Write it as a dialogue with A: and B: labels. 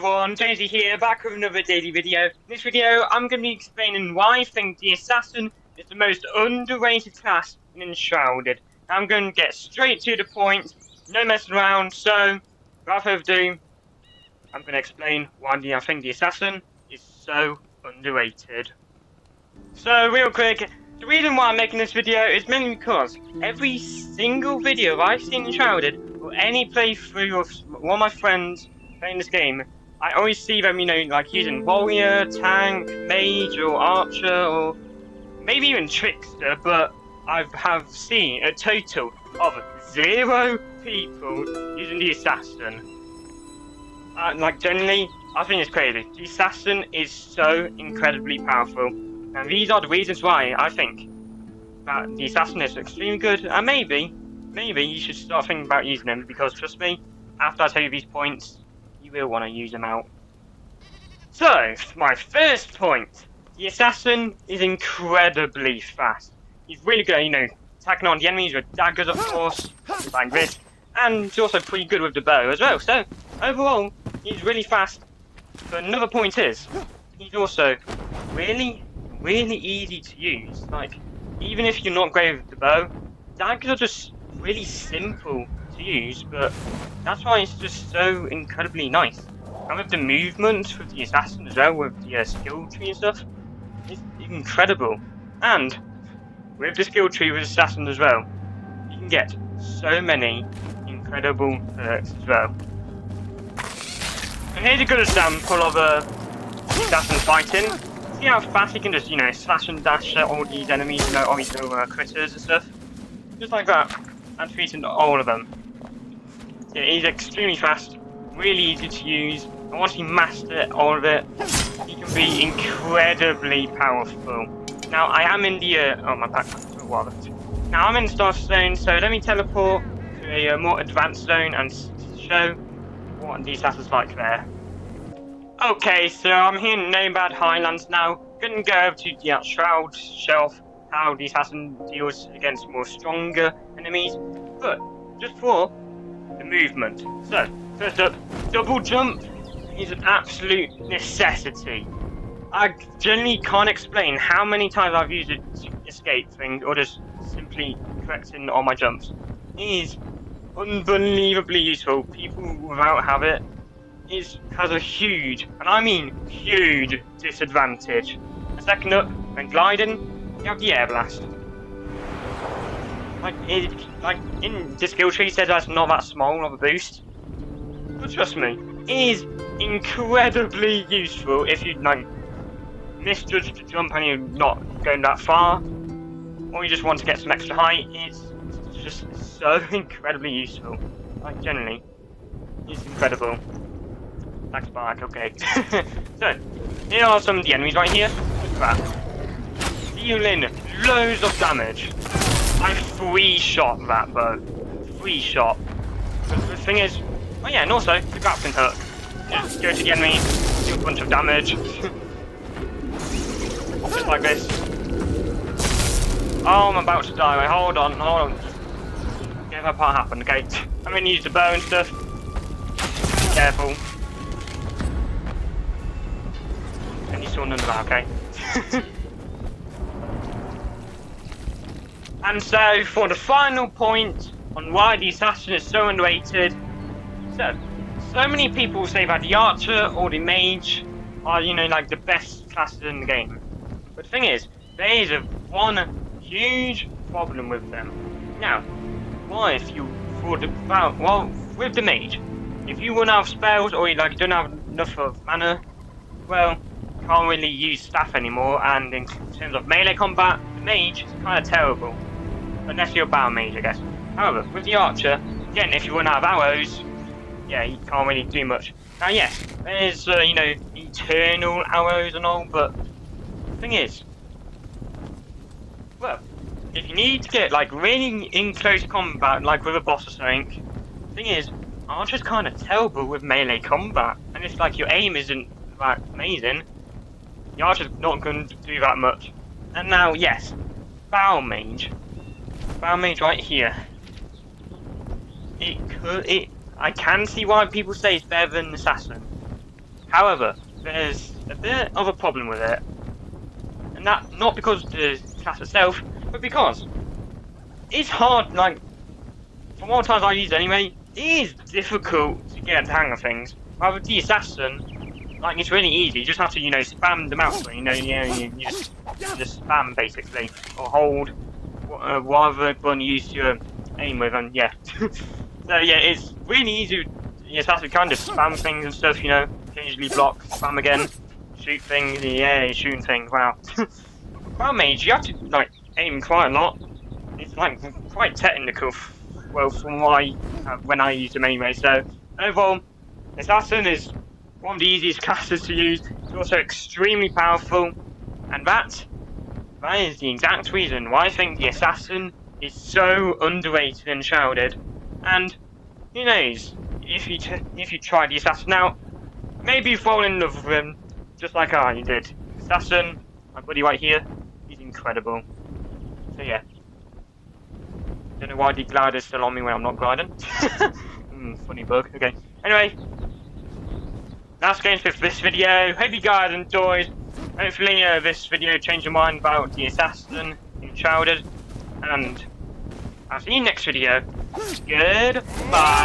A: everyone, Jonesy here, back with another daily video. In this video, I'm going to be explaining why I think the Assassin is the most underrated class in Enshrouded. I'm going to get straight to the point, no messing around, so, without further ado, I'm going to explain why I think the Assassin is so underrated. So, real quick, the reason why I'm making this video is mainly because every single video I've seen in Enshrouded, or any playthrough of one of my friends playing this game, I always see them, like using warrior, tank, mage, or archer, or maybe even trickster, but I have seen a total of 0 people using the Assassin. Generally, I think it's crazy. The Assassin is so incredibly powerful. And these are the reasons why I think that the Assassin is extremely good, and maybe you should start thinking about using them, because trust me, after I tell you these points, you will want to use them out. So, my first point, the Assassin is incredibly fast. He's really good at, attacking on the enemies with daggers, of course, like this, and he's also pretty good with the bow as well, so, overall, he's really fast. But another point is, he's also really easy to use. Like, even if you're not great with the bow, daggers are just really simple to use, but that's why it's just so incredibly nice. And with the movement with the Assassin as well, with the skill tree and stuff, it's incredible. And with the skill tree with Assassin as well, you can get so many incredible perks as well. And here's a good example of Assassin fighting. See how fast he can just, slash and dash at all these enemies, all these little critters and stuff. Just like that. And defeating all of them. Yeah, he's extremely fast, really easy to use, and once you master all of it, he can be incredibly powerful. Now, I am in the, oh my backpack, wallet. Now, I'm in Star Zone, so let me teleport to a more advanced zone and show what the Assassin's like there. Okay, so I'm here in Nomad Highlands now. Gonna go over to the Enshrouded shelf, how the Assassin deals against more stronger enemies, but just for the movement. So, first up, double jump is an absolute necessity. I generally can't explain how many times I've used it to escape things, or just simply correcting all my jumps. It is unbelievably useful. People without have it has a huge, and I mean huge, disadvantage. And second up, when gliding, you have the air blast. Like in the skill tree says that's not that small of a boost. But trust me, it is incredibly useful if you misjudge the jump and you're not going that far, or you just want to get some extra height. It's just so incredibly useful. Generally, it's incredible. Thanks, Bark, okay. So, here are some of the enemies right here. Look at that. Dealing loads of damage. I 3-shot that bow. 3-shot. But the thing is, oh yeah, and also the grappling hook. Just go to the enemy, do a bunch of damage. Just like this. Oh, I'm about to die. Wait, hold on. Get that part happen, okay? I'm gonna use the bow and stuff. Be careful. And you saw none of that, okay? And so, for the final point on why the Assassin is so underrated, so many people say that the Archer or the Mage are, the best classes in the game. But the thing is, there is one huge problem with them. Now, with the Mage, if you run out of spells or you don't have enough of mana, well, you can't really use staff anymore, and in terms of melee combat, the Mage is kind of terrible. Unless you're a battle mage, I guess. However, with the Archer, again, if you run out of arrows, yeah, you can't really do much. Now, yes, there's, eternal arrows and all, but the thing is, well, if you need to get, really in close combat, with a boss or something, the thing is, Archer's kind of terrible with melee combat, and if, your aim isn't that amazing, the Archer's not going to do that much. And now, yes, Battle Mage right here. I can see why people say it's better than Assassin. However, there's a bit of a problem with it. And that, not because of the class itself, but because it's hard, like, from all times I use it anyway, it is difficult to get the hang of things. While with the assassin, like, it's really easy. You just have to, you know, spam the mouse button, you just spam, basically. Or hold whatever button you use to aim with, and yeah. So yeah, it's really easy. The assassin can just spam things and stuff, you know, occasionally block, spam again, shoot things, yeah, shooting things, wow. Well, mage, you have to, like, aim quite a lot. It's, like, quite technical, well, from what when I use them anyway, so, overall, assassin is one of the easiest classes to use. It's also extremely powerful, and that is the exact reason why I think the assassin is so underrated in Enshrouded. And who knows, if you try the assassin out, maybe you fall in love with him, just like I did. Assassin, my buddy right here, he's incredible. So yeah. Don't know why the glider's still on me when I'm not gliding. Funny bug. Okay. Anyway, that's going for this video. Hope you guys enjoyed. Hopefully this video changed your mind about the assassin in Enshrouded. And I'll see you next video. Goodbye.